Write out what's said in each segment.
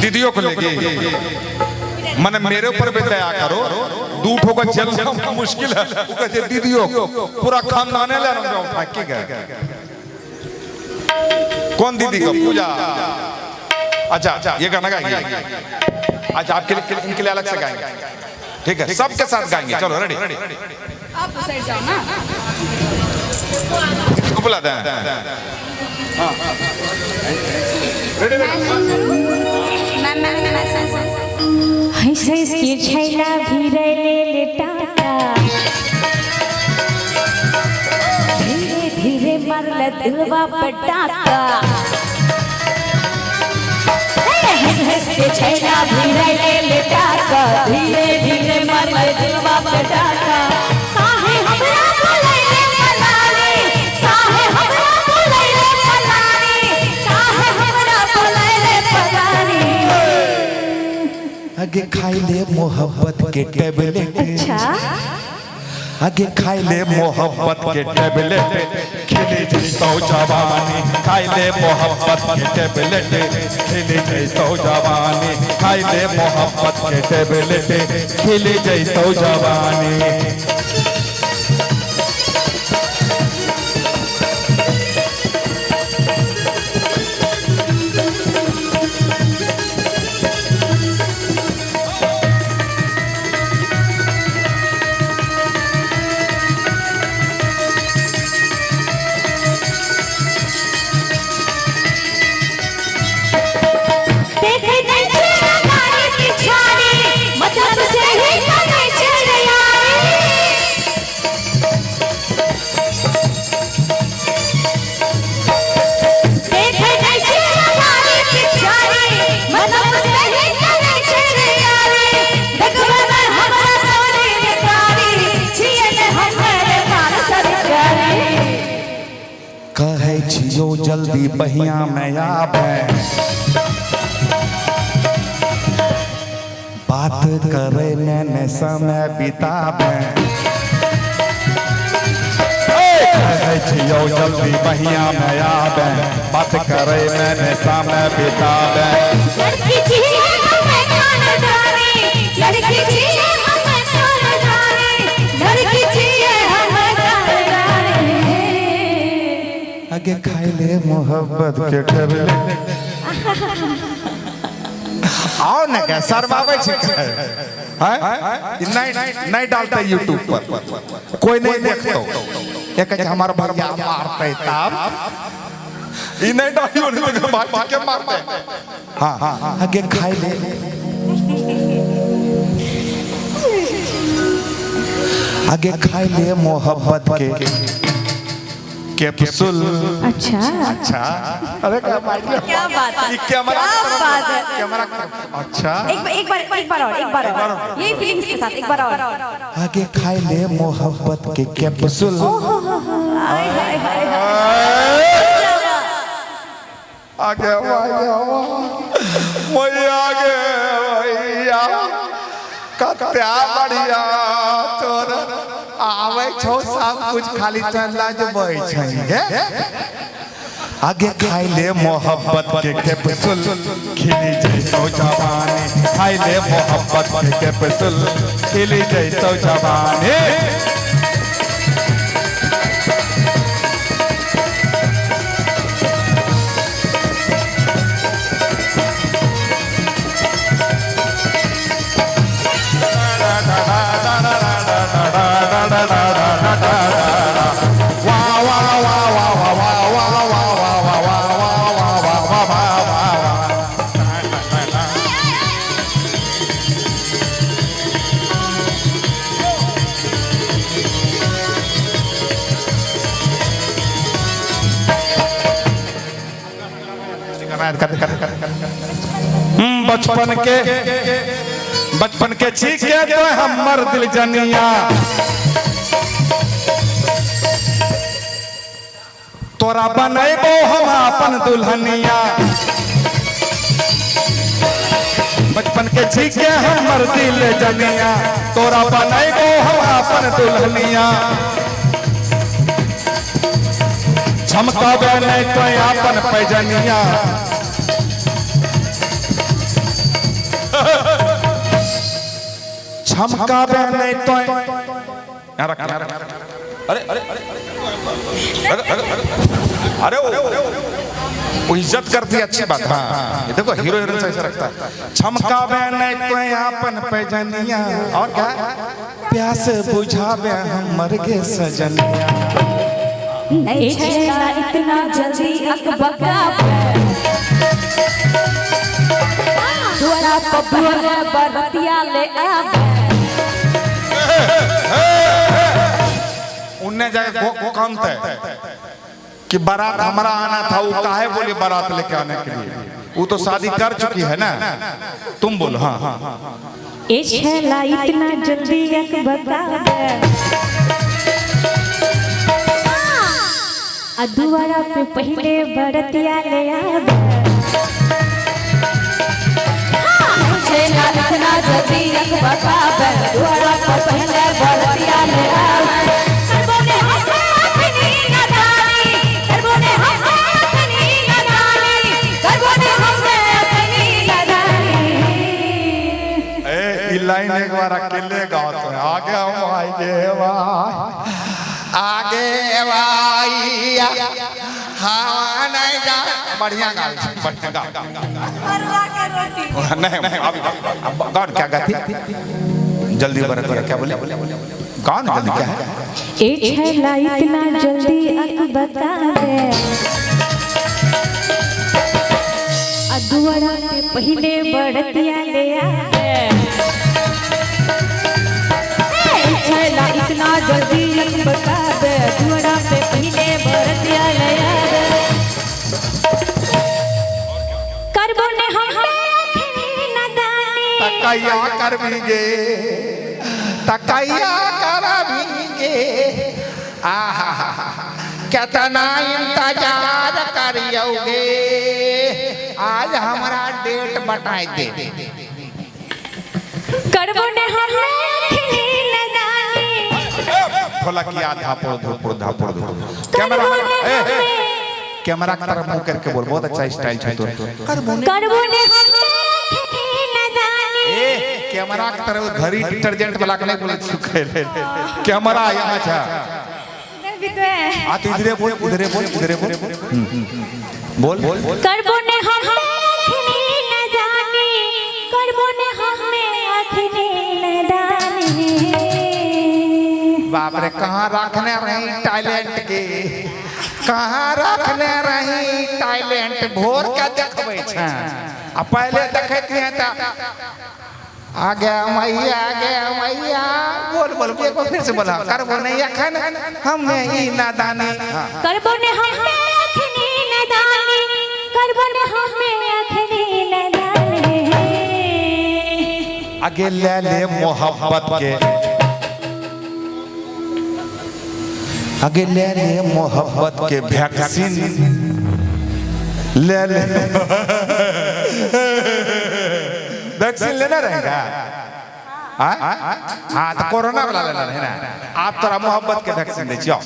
दीदियों को लेके मैंने मेरे ऊपर भी दया करो। दूठों का चलना मुश्किल है, दीदियों पूरा खानदान ले उठा के गए। कौन दीदी का पूजा? अच्छा ये गाना गाएंगे। अच्छा आपके लिए इनके लिए अलग से गाएंगे, ठीक है? सबके साथ गाएंगे। चलो रेडी? आप साइड जाओ ना, इसको बुला दें। हाँ रेडी के छैला भिरे लेटा धीरे धीरे मरल दिलवा पटाका। के छैला भिरे लेटा धीरे धीरे मरल दिलवा पटाका। काहे हमरा बोलैले पलानी, काहे हमरा बोलैले पलानी, काहे हमरा बोलैले पलानी। आगे खाई ले मोहब्बत के टेबलेट। अच्छा आगे खाई ले मोहब्बत के टेबलेट, खिले जैसो जवानी। खाई ले मोहब्बत के टेबलेट, खिले जैसो जवानी। खाई ले मोहब्बत के टेबलेट, खिले जैसो जवानी। कहे छियो जल्दी बहिया में आवे, बात करे मैंने समय बितावे। कहे छियो जल्दी बहिया में आवे, बात करे मैंने समय बितावे। लड़की चाहिए हमें खाना डाली, लड़की चाहिए हमें खाना डाली, लड़की चाहिए हमें खाना डाली। आगे खाई ले मोहब्बत के टेबलेट। आओ ना क्या सरवावे नहीं डालते यूट्यूब पर, कोई नहीं देखता। एक हमारा भैया मारते तब ये नहीं डालियो, नहीं भाई के मारते। हाँ आगे खाई ले, आगे खाई ले मोहब्बत के कैप्सूल। अच्छा अच्छा अरे क्या बात है, क्या बात है, क्या बात है। कैमरा अच्छा एक बार और यही फीलिंग्स के साथ एक बार और। आगे खाई ले मोहब्बत के कैप्सूल। आगे आगे भैया कत्या बढ़िया तोर आवे छो सब कुछ खाली चला जो बैठे। आगे खाई ले मोहब्बत के कैप्सूल, खिली जैसो जवानी। खाई ले मोहब्बत के कैप्सूल, खिली जैसो जवानी। बचपन के चीख के तो हमर दिल जनिया, तोरा बनैबो हम अपन दुल्हनिया। बचपन के चीख के हमर दिल जनिया, तोरा बनैबो हम अपन दुल्हनिया। झमकावे नहीं तो अपन पैजनिया, छमकावे नहीं तो यहाँ रख, अरे अरे अरे वो इज्जत करती है, अच्छी बात। हाँ ये देखो हीरो हीरोइन से ऐसा रखता है। छमकावे नहीं तो आपन पैजनिया और क्या प्यास बुझावे हम मर गए सजनिया। नहीं छेड़ा इतना जल्दी अकबका दुआरा पबुआ बरतिया ले आवे उनने जाके वो काम तय कि बारात हमारा आना था, वो काहे बोले बारात लेके आने के लिए, वो तो शादी कर चुकी है ना। तुम बोलो। हाँ हाँ ए छेला इतना जल्दी अकबका दुआरा पे पहले बरतिया ले आवे छेला इतना जल्दी अकबका दुआरा पे पहले बरतिया ले आवे सरबोने अपनी नदानी सरबोने अपनी नदानी सरबोने अपनी नदानी। ए लाइन एक बार अकेले गाओ तो आगे हम आएंगे भाई, आगे भाई हाँ नहीं जा बढ़िया गा, बढ़िया गा नहीं अभी कौन क्या गाती जल्दी बरतिया क्या बोले कौन जल्दी क्या है ए छेला इतना जल्दी अकबका दुआरा पे पहले बरतिया ले आवे छेला इतना जल्दी अकबका दुआरा पे पहले बरतिया ले आवे करबो ने हम नदानी तकैया कर भीगे तकैया कर भीगे आहा कितना इंतजार करियोगे आज हमारा डेट बताए दे करबो ने हम नदानी खोला की आधा पोड़ दो कैमरा कैमरा की तरफ मुंह करके बोल, बहुत अच्छा स्टाइल है तो करबो ने नदानी कैमरा की तरफ घरी डिटर्जेंट वाला के नहीं बोले सुखे कैमरा यहाँ था आते इधरे बोल बोल करबो ने हम नदानी करबो ने नदानी। बाप रे कहाँ रखने रही टैलेंट के, कहाँ रखने रही टैलेंट भोर के देखबे छ आ पहले देखे थे त आ गया मैया बोल एक बार फिर से बोला करबो नहीं अखन हमें ई नादानी करबो ने नदानी करबो ने नदानी। आगे ले मोहब्बत के आगे ले मोहब्बत के वैक्सीन ले वैक्सीन लेना रहेगा। हाँ तो कोरोना वाला लेना है ना, आप तोरा मोहब्बत के वैक्सीन दे आओ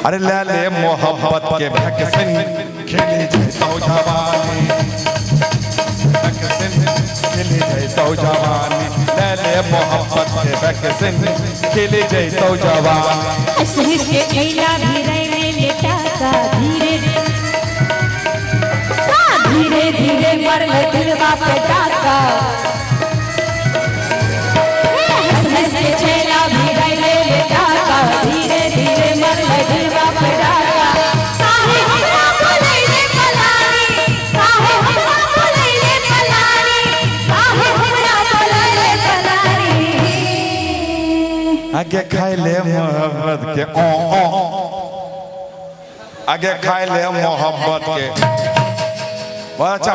अरे ले मोहब्बत के वैक्सीन खेले तो जवानी वैक्सीन खेले तो जवानी ले मोहब्बत के वैक्सीन खेले तो जवानी। शहर के खैला भी रहे लेटा का धीरे धीरे मर दिलवा पे टाका हंस के छेला भी रहे लेटा का धीरे मर दिलवा पे टाका काहे हमरा बोलैले पलानी काहे हमरा बोलैले पलानी काहे हमरा बोलैले पलानी। आगे खाए ले मोहब्बत के आगे खाए ले मोहब्बत के अच्छा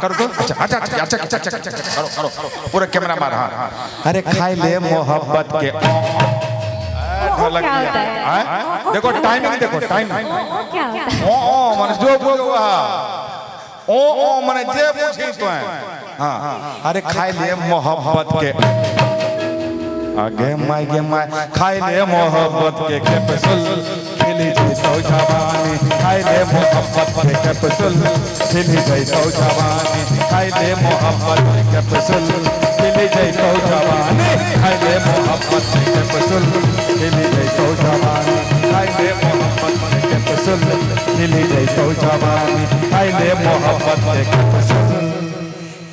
करो तो अच्छा करो पूरा कैमरा मार। हाँ अरे खाए ले मोहब्बत के देखो टाइमिंग देखो टाइमिंग ओ मन जो हुआ ओ मन जे पूछी तो है। हाँ अरे खाए ले मोहब्बत के आगे माय खाए ले मोहब्बत के कैप्सूल खेली तो जवानी खाए ले मोहब्बत के कैप्सूल खिली जैतो जवानी खाइले मोहब्बत के कैप्सूल खिली जैतो जवानी खाइले मोहब्बत के कैप्सूल खिली जैतो जवानी खाइले मोहब्बत के कैप्सूल खिली जैतो जवानी खाइले मोहब्बत के कैप्सूल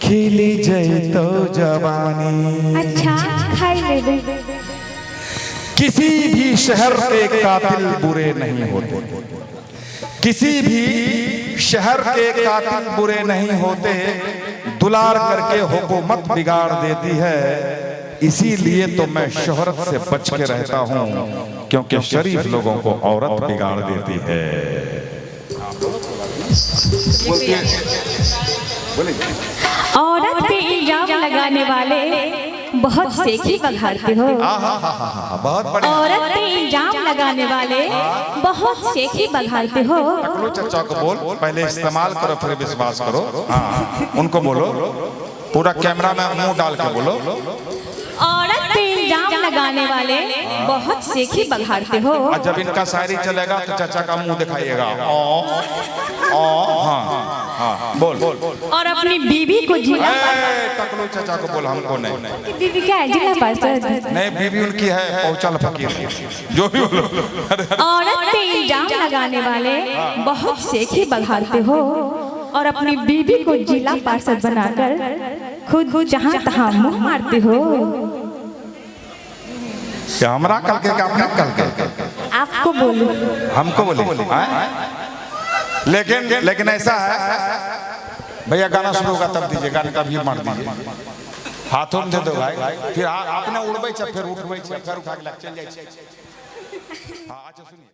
खिली जैतो जवानी। अच्छा खाई ले। किसी भी शहर के कातिल बुरे नहीं होते, किसी भी शहर के कातिल बुरे नहीं होते, दुलार करके हुकूमत बिगाड़ देती है। इसीलिए तो मैं शोहरत से बच के रहता हूं, क्योंकि शरीफ लोगों को औरत बिगाड़ देती है। औरत पे इल्जाम लगाने वाले बहुत सेखी बघाड़ते हो। बहुत बड़ी औरत पे इल्जाम लगाने वाले बहुत सेखी बघाड़ते हो। टकलू चचा को बोल, पहले इस्तेमाल करो फिर विश्वास करो। हाँ, उनको बोलो, पूरा कैमरा में मुंह डाल के बोलो। औरत पे इल्जाम लगाने वाले बहुत सेखी बघाड़ते हो। और जब इनका शायरी चलेगा तो चाचा का मुंह दिखाइएगा। हाँ, हाँ, बोल बोल। और अपनी बीवी को जिला टकलू चाचा को बोल, हमको नहीं। बीवी क्या है? जिला पार्षद नहीं, बीवी उनकी है पहुंचल फकीर, जो भी बोलो। औरत पे इल्जाम लगाने वाले बहुत सेखी बघाड़ते हो और अपनी बीवी को जिला पार्षद बनाकर खुद जहां तहां मुंह मारते हो। क्या हमरा कल के क्या अपने कल के? आपको बोलो, हमको बोले। लेकिन ऐसा है भैया, गाना शुरू होगा तब दीजिए, गाने का भी मार दीजिए, हाथों में दे दो भाई, फिर आपने उड़बै फिर उठबै फिर उठा के चल जाए। हाँ, अच्छा सुनिए।